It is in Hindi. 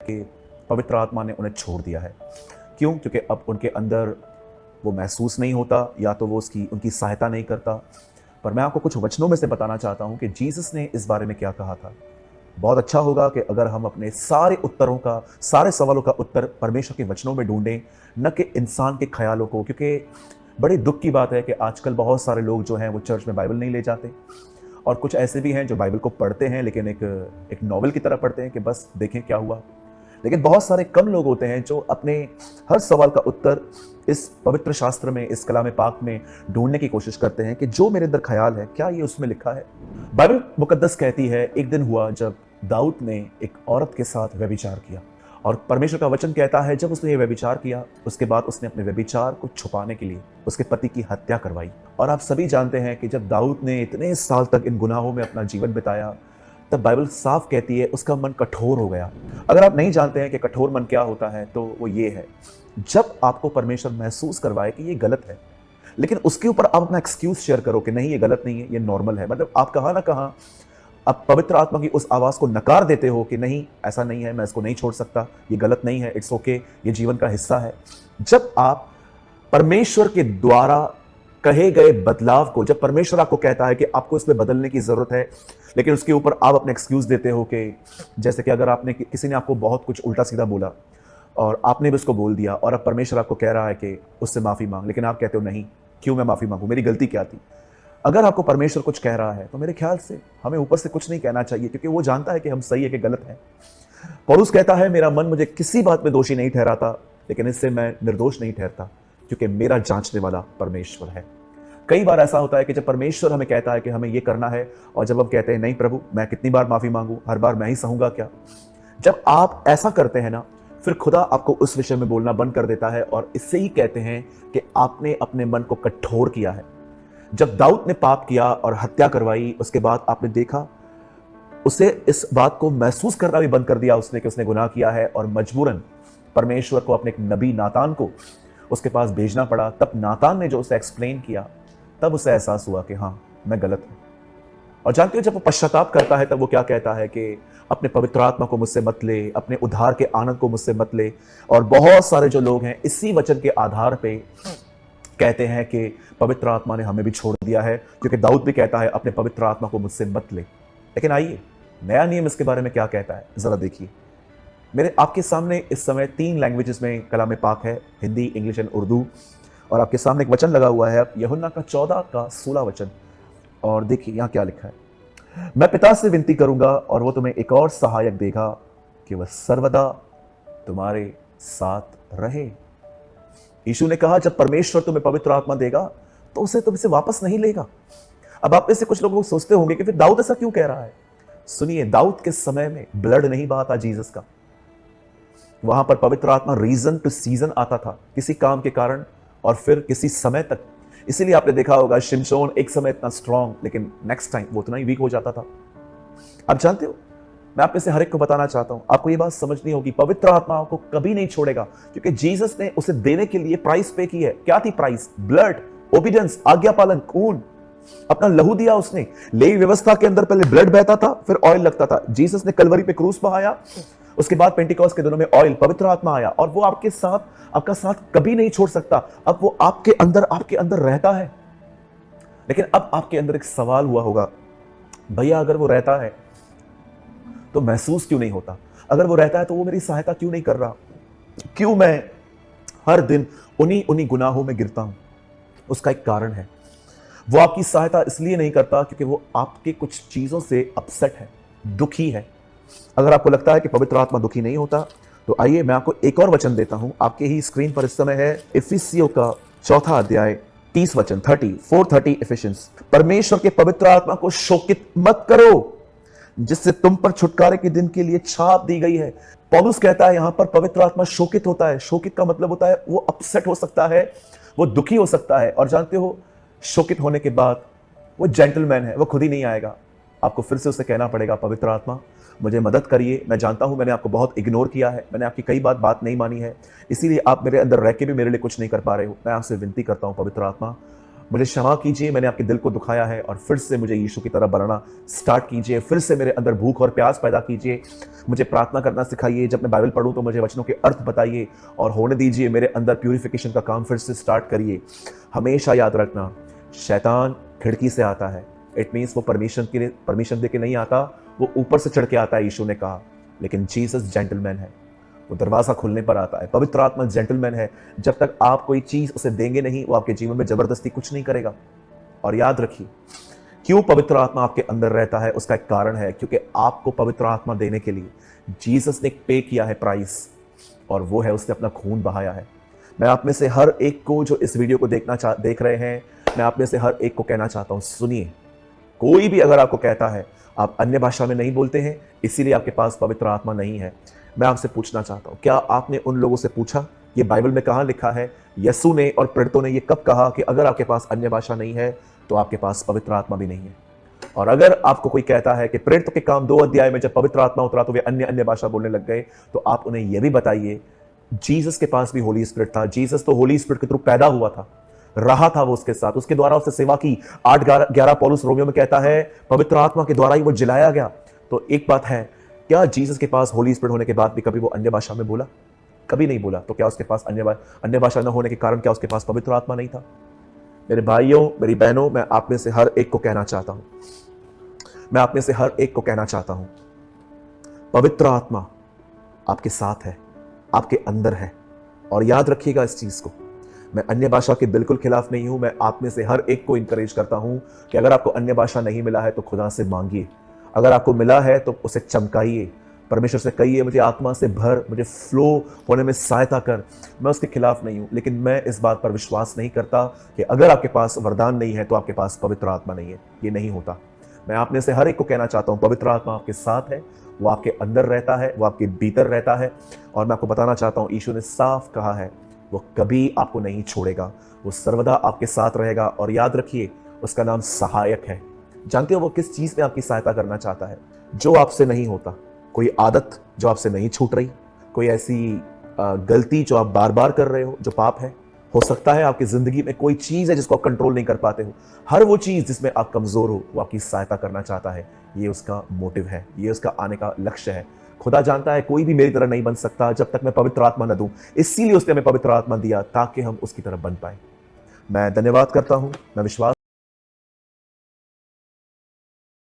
कि पवित्र आत्मा ने उन्हें छोड़ दिया है। क्यों? क्योंकि अब उनके अंदर वो महसूस नहीं होता, या तो वो उनकी सहायता नहीं करता। पर मैं आपको कुछ वचनों में से बताना चाहता हूं कि जीसस ने इस बारे में क्या कहा था। बहुत अच्छा होगा कि अगर हम अपने सारे उत्तरों का, सारे सवालों का उत्तर परमेश्वर के वचनों में ढूंढें, न कि इंसान के ख्यालों को। क्योंकि बड़ी दुख की बात है कि आजकल बहुत सारे लोग जो हैं वो चर्च में बाइबल नहीं ले जाते, और कुछ ऐसे भी हैं जो बाइबल को पढ़ते हैं लेकिन एक नॉवल की तरह पढ़ते हैं कि बस देखें क्या हुआ। लेकिन बहुत सारे कम लोग होते हैं जो अपने हर सवाल का उत्तर इस पवित्र शास्त्र में, इस कलाम पाक में ढूंढने की कोशिश करते हैं कि जो मेरे अंदर ख्याल है क्या ये उसमें लिखा है। बाइबल मुकद्दस कहती है एक दिन हुआ जब दाऊद ने एक औरत के साथ व्यभिचार किया, और परमेश्वर का वचन कहता है जब उसने ये व्यभिचार किया उसके बाद उसने अपने व्यभिचार को छुपाने के लिए उसके पति की हत्या करवाई। और आप सभी जानते हैं कि जब दाऊद ने इतने साल तक इन गुनाहों में अपना जीवन बिताया, तब बाइबल साफ कहती है उसका मन कठोर हो गया। अगर आप नहीं जानते हैं कि कठोर मन क्या होता है, तो वो ये है, जब आपको परमेश्वर महसूस करवाए कि ये गलत है, लेकिन उसके ऊपर आप अपना एक्सक्यूज शेयर करो कि नहीं ये गलत नहीं है, ये नॉर्मल है। मतलब आप कहाँ ना कहाँ आप पवित्र आत्मा की उस आवाज को नकार देते हो कि नहीं, ऐसा नहीं है, मैं इसको नहीं छोड़ सकता, ये गलत नहीं है, इट्स ओके, ये जीवन का हिस्सा है। जब आप परमेश्वर के द्वारा कहे गए बदलाव को, जब परमेश्वर आपको कहता है कि आपको इसमें बदलने की जरूरत है, लेकिन उसके ऊपर आप अपने एक्सक्यूज देते हो कि जैसे कि अगर आपने किसी ने आपको बहुत कुछ उल्टा सीधा बोला और आपने भी उसको बोल दिया, और अब परमेश्वर आपको कह रहा है कि उससे माफी मांग, लेकिन आप कहते हो नहीं, क्यों मैं माफी मांगू, मेरी गलती क्या थी। अगर आपको परमेश्वर कुछ कह रहा है तो मेरे ख्याल से हमें ऊपर से कुछ नहीं कहना चाहिए, क्योंकि वो जानता है कि हम सही है कि गलत है। पौलुस कहता है मेरा मन मुझे किसी बात में दोषी नहीं ठहराता, लेकिन इससे मैं निर्दोष नहीं ठहरता, क्योंकि मेरा जांचने वाला परमेश्वर है। कई बार ऐसा होता है कि जब परमेश्वर हमें कहता है कि हमें ये करना है, और जब हम कहते हैं नहीं प्रभु, मैं कितनी बार माफी मांगू, हर बार मैं ही सहूंगा क्या। जब आप ऐसा करते हैं ना, फिर खुदा आपको उस विषय में बोलना बंद कर देता है, और इससे ही कहते हैं कि आपने अपने मन को कठोर किया है। जब दाऊद ने पाप किया और हत्या करवाई, उसके बाद आपने देखा उसे इस बात को महसूस करना भी बंद कर दिया उसने कि उसने गुनाह किया है, और मजबूरन परमेश्वर को अपने एक नबी नातान को उसके पास भेजना पड़ा। तब नातान ने जो उसे एक्सप्लेन किया, तब उसे एहसास हुआ कि हाँ, मैं गलत हूं। और जानते हो जब वो पश्चाताप करता है तब वो क्या कहता है कि अपने पवित्र आत्मा को मुझसे मत ले, अपने उद्धार के आनंद को मुझसे मत ले। और बहुत सारे जो लोग हैं इसी वचन के आधार पे कहते हैं कि पवित्र आत्मा ने हमें भी छोड़ दिया है, क्योंकि दाऊद भी कहता है अपने पवित्र आत्मा को मुझसे मत ले। लेकिन आइए, नया नियम इसके बारे में क्या कहता है जरा देखिए। मेरे आपके सामने इस समय 3 लैंग्वेजेस में कलाम पाक है, हिंदी, इंग्लिश एंड उर्दू। और आपके सामने एक वचन लगा हुआ है यूहन्ना का 14 का 16 वचन, और देखिए यहाँ क्या लिखा है। मैं पिता से विनती करूंगा और वो तुम्हें एक और सहायक देगा कि वह सर्वदा तुम्हारे साथ रहे। यीशु ने कहा जब परमेश्वर तुम्हें पवित्र आत्मा देगा तो उसे तुमसे वापस नहीं लेगा। अब आप में से कुछ लोग सोचते होंगे कि फिर दाऊद ऐसा क्यों कह रहा है। सुनिए, दाऊद के समय में ब्लड नहीं बहा था जीसस का, वहां पर पवित्र आत्मा रीजन टू सीजन आता था, किसी काम के कारण और फिर किसी समय तक। इसीलिए आपने देखा होगा शिमशोन एक समय इतना स्ट्रांग, लेकिन नेक्स्ट टाइम वो उतना ही वीक हो जाता था। आप जानते हो, मैं आप में से हर एक को बताना चाहता हूं, आपको ये बात समझनी होगी, पवित्र आत्मा को कभी नहीं छोड़ेगा, क्योंकि जीसस ने उसे देने के लिए प्राइस पे की है। क्या थी प्राइस? ब्लड, ओबीडियंस, आज्ञा पालन, खून, अपना लहू दिया उसने। लेवी व्यवस्था के अंदर पहले ब्लड बहता था, फिर ऑयल लगता था। जीसस ने कलवरी पे क्रूस बहाया, उसके बाद पेंटिकॉस्ट के दिनों में ऑयल, पवित्र आत्मा आया, और वो आपके साथ, आपका साथ कभी नहीं छोड़ सकता। अब वो आपके अंदर रहता है। लेकिन अब आपके अंदर एक सवाल हुआ होगा, भैया अगर वो रहता है तो महसूस क्यों नहीं होता? अगर वो रहता है तो वो मेरी सहायता क्यों नहीं कर रहा? क्यों मैं हर दिन उन्हीं गुनाहों में गिरता हूं? उसका एक कारण है, वो आपकी सहायता इसलिए नहीं करता क्योंकि वो आपके कुछ चीजों से अपसेट है, दुखी है। अगर आपको लगता है कि पवित्र आत्मा दुखी नहीं होता, तो आइए मैं आपको एक और वचन देता हूं। आपके ही स्क्रीन पर इस समय है इफिसियों का 4 अध्याय 30 वचन, 4:30 इफिशियंस। परमेश्वर के पवित्र आत्मा को शोकित मत करो, जिससे तुम पर छुटकारे के दिन के लिए छाप दी गई है। पौलुस कहता है यहां पर पवित्र आत्मा शोकित होता है। शोकित का मतलब होता है वो अपसेट हो सकता है, वो दुखी हो सकता है। और जानते हो, शोकित होने के बाद वो जेंटलमैन है, वो खुद ही नहीं आएगा। आपको फिर से उसे कहना पड़ेगा, पवित्र आत्मा मुझे मदद करिए। मैं जानता हूं मैंने आपको बहुत इग्नोर किया है, मैंने आपकी कई बात नहीं मानी है, इसीलिए आप मेरे अंदर रह के भी मेरे लिए कुछ नहीं कर पा रहे हो। मैं आपसे विनती करता हूं पवित्र आत्मा, मुझे क्षमा कीजिए, मैंने आपके दिल को दुखाया है, और फिर से मुझे यीशु की तरह बनाना स्टार्ट कीजिए। फिर से मेरे अंदर भूख और प्यास पैदा कीजिए। मुझे प्रार्थना करना सिखाइए। जब मैं बाइबल पढ़ूं तो मुझे वचनों के अर्थ बताइए और होने दीजिए। मेरे अंदर प्यूरिफिकेशन का काम फिर से स्टार्ट करिए। हमेशा याद रखना, शैतान खिड़की से आता है। इट मीन्स वो परमिशन दे के नहीं आता, वो ऊपर से चढ़ के आता है, यीशु ने कहा। लेकिन जीसस जेंटलमैन है, वो दरवाजा खुलने पर आता है। पवित्र आत्मा जेंटलमैन है। जब तक आप कोई चीज उसे देंगे नहीं, वो आपके जीवन में जबरदस्ती कुछ नहीं करेगा। और याद रखिए, क्यों पवित्र आत्मा आपके अंदर रहता है, उसका एक कारण है, क्योंकि आपको पवित्र आत्मा देने के लिए जीसस ने पे किया है प्राइस, और वो है उसने अपना खून बहाया है। मैं आप में से हर एक को जो इस वीडियो को देख रहे हैं, मैं आप में से हर एक को कहना चाहता हूं, सुनिए। कोई भी अगर आपको कहता है आप अन्य भाषा में नहीं बोलते हैं, इसीलिए आपके पास पवित्र आत्मा नहीं है, मैं आपसे पूछना चाहता हूं, क्या आपने उन लोगों से पूछा ये बाइबल में कहां लिखा है? यीशु ने और प्रेरितों ने ये कब कहा कि अगर आपके पास अन्य भाषा नहीं है तो आपके पास पवित्र आत्मा भी नहीं है? और अगर आपको कोई कहता है कि प्रेरितों के काम 2 अध्याय में जब पवित्र आत्मा उतरा तो वे अन्य भाषा बोलने लग गए, तो आप उन्हें यह भी बताइए, जीसस के पास भी होली स्पिरिट था। जीसस तो होली स्पिरिट के थ्रू पैदा हुआ था, रहा था वो उसके साथ, उसके द्वारा उसने सेवा की। 8:11 पौलुस रोमियो में कहता है पवित्र आत्मा के द्वारा ही वो जिलाया गया। तो एक बात है, क्या जीसस के पास होली स्पिरिट होने के बाद भी कभी वो अन्य भाषा में बोला? कभी नहीं बोला। तो क्या उसके पास अन्य भाषा न होने के कारण क्या उसके पास पवित्र आत्मा नहीं था? मेरे भाइयों, मेरी बहनों, मैं आप में से हर एक को कहना चाहता हूं, पवित्र आत्मा आपके साथ है, आपके अंदर है। और याद रखिएगा इस चीज को, मैं अन्य भाषा के बिल्कुल खिलाफ नहीं हूं। मैं आप में से हर एक को इंकरेज करता हूं कि अगर आपको अन्य भाषा नहीं मिला है तो खुदा से मांगिए। अगर आपको मिला है तो उसे चमकाइए, परमेश्वर से कहिए मुझे आत्मा से भर, मुझे फ्लो होने में सहायता कर। मैं उसके खिलाफ नहीं हूं, लेकिन मैं इस बात पर विश्वास नहीं करता कि अगर आपके पास वरदान नहीं है तो आपके पास पवित्र आत्मा नहीं है। ये नहीं होता। मैं आप में से हर एक को कहना चाहता हूं, पवित्र आत्मा आपके साथ है, वो आपके अंदर रहता है, वो आपके भीतर रहता है। और मैं आपको बताना चाहता हूं, यीशु ने साफ कहा है वो कभी आपको नहीं छोड़ेगा, वो सर्वदा आपके साथ रहेगा। और याद रखिए, उसका नाम सहायक है। जानते हो वो किस चीज में आपकी सहायता करना चाहता है? जो आपसे नहीं होता, कोई आदत जो आपसे नहीं छूट रही, कोई ऐसी गलती जो आप बार बार कर रहे हो, जो पाप है। हो सकता है आपकी जिंदगी में कोई चीज है जिसको आप कंट्रोल नहीं कर पाते हो। हर वो चीज जिसमें आप कमजोर हो, वो आपकी सहायता करना चाहता है। ये उसका मोटिव है, ये उसका आने का लक्ष्य है। खुदा जानता है कोई भी मेरी तरह नहीं बन सकता जब तक मैं पवित्र आत्मा न दूं, इसीलिए उसने हमें पवित्र आत्मा दिया ताकि हम उसकी तरह बन पाए। मैं धन्यवाद करता हूं, मैं विश्वास